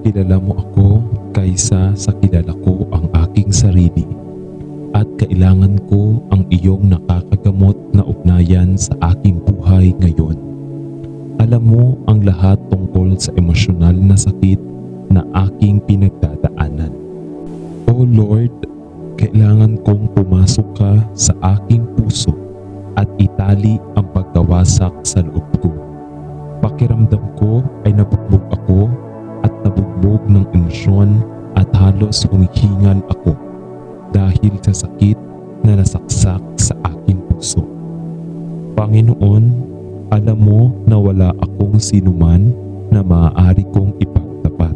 kilala mo ako kaysa sa kilala ko ang aking sarili. At kailangan ko ang iyong nakakagamot na ugnayan sa aking buhay ngayon. Alam mo ang lahat tungkol sa emosyonal na sakit na aking pinagdadaanan. O Lord, kailangan kong pumasok ka sa aking puso at itali ang pagkawasak sa loob ko. Pakiramdam ko ay nabugbog ako at nabugbog ng emosyon at halos humihingal ako dahil sa sakit na nasaksak sa aking puso. Panginoon, alam mo na wala akong sinuman na maaari kong ipagtapat,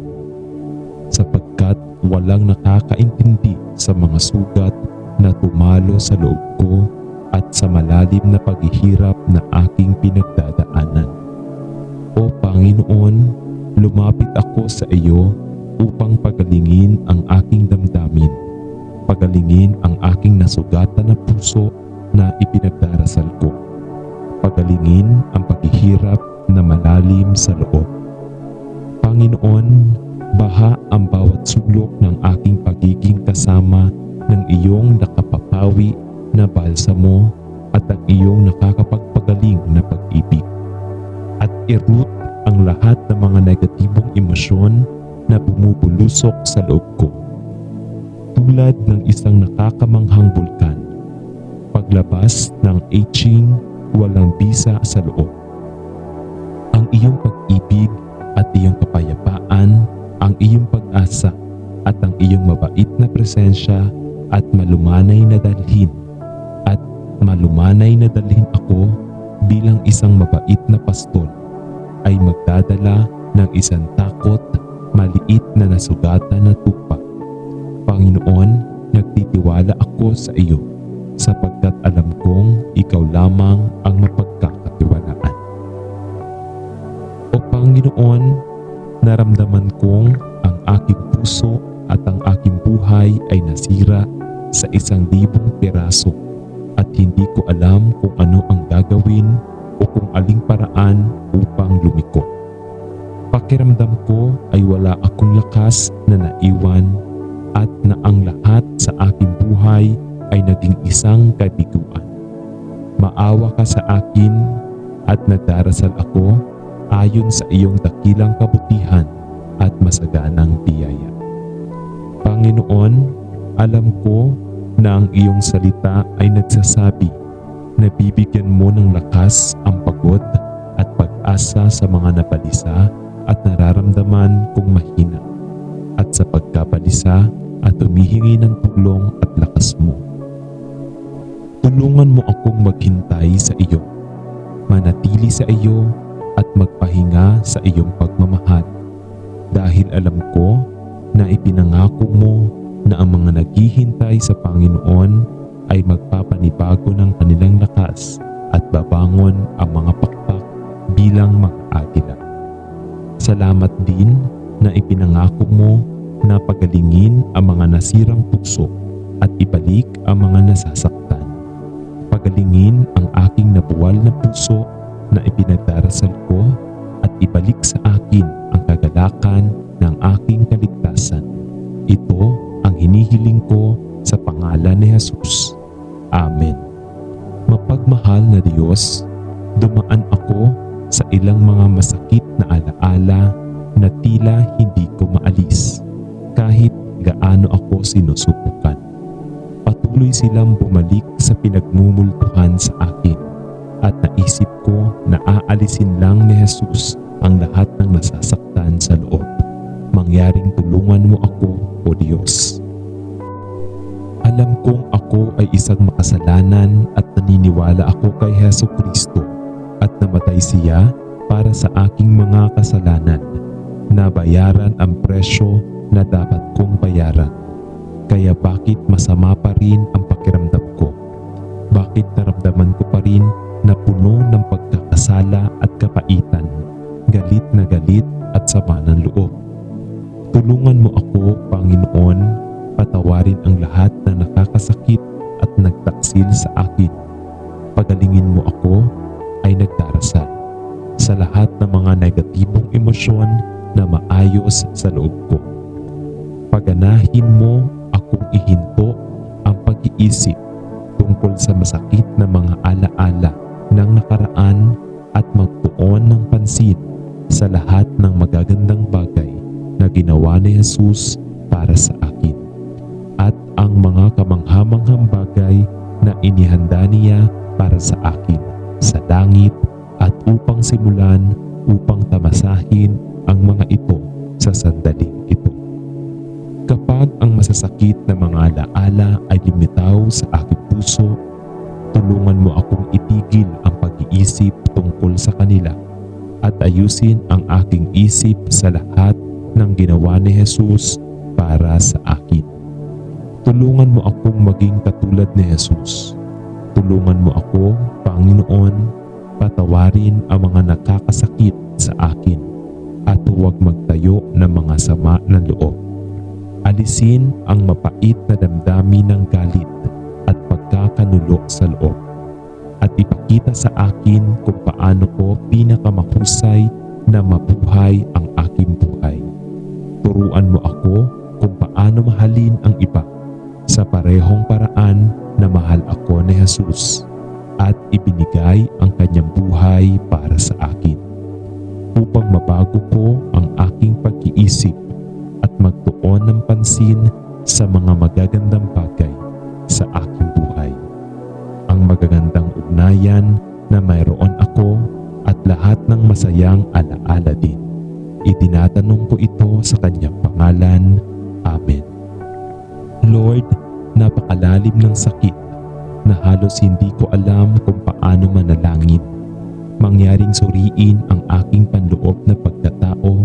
sapagkat walang nakakaintindi sa mga sugat na tumalo sa loob ko at sa malalim na paghihirap na aking pinagdadaanan. O Panginoon, lumapit ako sa iyo upang pagalingin ang aking damdamin. Pagalingin ang aking nasugatan na puso na ipinagdarasal ko. Pagalingin ang paghihirap na malalim sa loob. Panginoon, baha ang bawat sulok ng aking pagiging kasama ng iyong nakapapawi na balsamo at ang iyong nakakapagpagaling na pag-ibig. At i-root ang lahat ng mga negatibong emosyon na bumubulusok sa loob ko. Tulad ng isang nakakamanghang bulkan, paglabas ng etching walang bisa sa loob. Ang iyong pag-ibig at iyong kapayapaan, ang iyong pag-asa at ang iyong mabait na presensya at malumanay na dalhin ako bilang isang mabait na pastol ay magdadala ng isang takot, maliit na nasugatan na tupa. Panginoon, nagtitiwala ako sa iyo sapagkat alam kong ikaw lamang ang mapagkakatiwalaan. O Panginoon, naramdaman kong ang aking puso at ang aking buhay ay nasira sa 1,000 piraso at hindi ko alam kung ano ang gagawin o kung aling paraan upang lumiko. Pakiramdam ko ay wala akong lakas na naiwan at na ang lahat sa aking buhay ay naging isang kabiguan. Maawa ka sa akin at nagdarasal ako ayon sa iyong dakilang kabutihan at masaganang biyaya. Panginoon, alam ko na ang iyong salita ay nagsasabi na bibigyan mo ng lakas ang pagod at pag-asa sa mga nabalisa at nararamdaman kong mahina, at sa pagkabalisa at humihingi ng tulong at lakas mo. Tulungan mo akong maghintay sa iyo, manatili sa iyo at magpahinga sa iyong pagmamahal, dahil alam ko na ipinangako mo na ang mga naghihintay sa Panginoon ay magpapanibago ng kanilang lakas at babangon ang mga pakpak bilang mga agila. Salamat din na ipinangako mo na pagalingin ang mga nasirang puso at ibalik ang mga nasasaktan. Pagalingin ang aking nabuwal na puso na ipinagdarasal ko at ibalik sa akin ang kagalakan ng aking kaligtasan. Ito ang hinihiling ko sa pangalan ni Jesus. Amen. Mapagmahal na Diyos, dumaan ako sa ilang mga masakit na alaala na tila hindi ko maalis kahit gaano ako sinusubukan. Patuloy silang bumalik sa pinagmumultuhan sa akin at naisip ko na aalisin lang ni Jesus ang lahat ng nasasaktan sa loob. Mangyaring tulungan mo ako, O Diyos. Alam kong ako ay isang makasalanan at naniniwala ako kay Jesucristo at namatay siya para sa aking mga kasalanan, na bayaran ang presyo na dapat kong bayaran. Kaya bakit masama pa rin ang pakiramdam ko? Bakit naramdaman ko pa rin na puno ng pagkakasala at kapaitan, galit na galit at sama ng loob? Tulungan mo ako, Panginoon, patawarin ang lahat na nakakasakit at nagtaksil sa akin. Pagalingin mo ako ay nagdarasal sa lahat ng mga negatibong emosyon na maayos sa loob ko. Paganahin mo akong ihinto ang pag-iisip tungkol sa masakit na mga alaala ng nakaraan at magtuon ng pansin sa lahat ng magagandang bagay na ginawa ni Jesus para sa akin at ang mga kamanghamanghang bagay na inihanda niya para sa akin sa langit at upang simulan upang tamasahin ang mga ito sa sandaling ito. Kapag ang masasakit na mga alaala ay lumitaw sa aking puso, tulungan mo akong itigil ang pag-iisip tungkol sa kanila at ayusin ang aking isip sa lahat ng ginawa ni Jesus para sa akin. Tulungan mo akong maging katulad ni Jesus. Tulungan mo ako, Panginoon, patawarin ang mga nakakasakit sa akin at huwag magtayo ng mga sama ng loob. Alisin ang mapait na damdamin ng galit at pagkakanulo sa loob at ipakita sa akin kung paano ko pinakamahusay na mabuhay ang aking buhay. Turuan mo ako kung paano mahalin ang iba sa parehong paraan na mahal ako ni Jesus at ibinigay ang kanyang buhay para sa akin upang mabago ko ang aking pag-iisip at magtuon ng pansin sa mga magagandang bagay sa aking buhay. Ang magagandang ugnayan na mayroon ako at lahat ng masayang alaala din. Itinatanong ko ito sa kanyang pangalan. Amen. Lord, napakalalim ng sakit na halos hindi ko alam kung paano manalangin. Mangyaring suriin ang aking panloob na pagkatao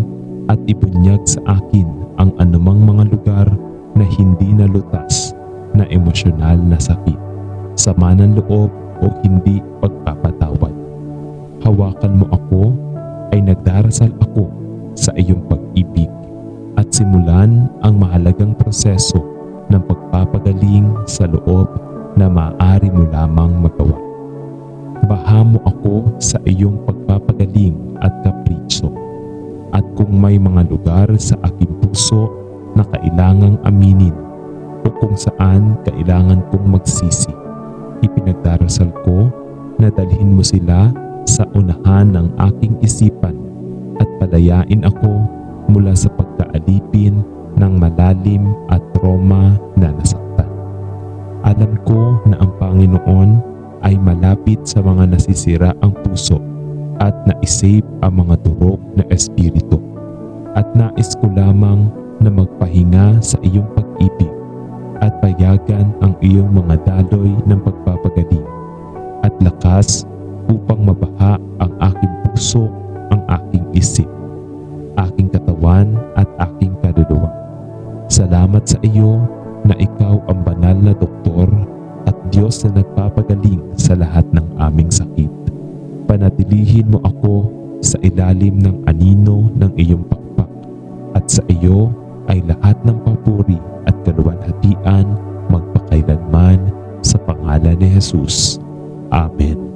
at ibunyag sa akin ang anumang mga lugar na hindi nalutas na emosyonal na sakit, sama ng loob o hindi pagpapatawad. Hawakan mo ako ay nagdarasal ako sa iyong pag-ibig at simulan ang mahalagang proseso ng pagpapagaling sa loob na maaari mo lamang magawa. Baha mo ako sa iyong pagpapagaling at kapritso. At kung may mga lugar sa aking puso na kailangang aminin o kung saan kailangan kong magsisi, ipinagdarasal ko na dalhin mo sila sa unahan ng aking isipan at palayain ako mula sa pagkaalipin ng malalim at trauma na nasaktan. Alam ko na ang Panginoon ay malapit sa mga nasisira ang puso at na-save ang mga durog na espiritu. At nais ko lamang na magpahinga sa iyong pag-ibig at payagan ang iyong mga daloy ng pagpapagaling at lakas upang mabaha ang aking puso, ang aking isip, aking katawan at aking kaluluwa. Salamat sa iyo na ikaw ang banal na doktor at Diyos na nagpapagaling sa lahat ng aming sakit. Panatilihin mo ako sa ilalim ng anino ng iyong pakpak at sa iyo ay lahat ng papuri at kaluwalhatian magpakailanman sa pangalan ni Jesus. Amen.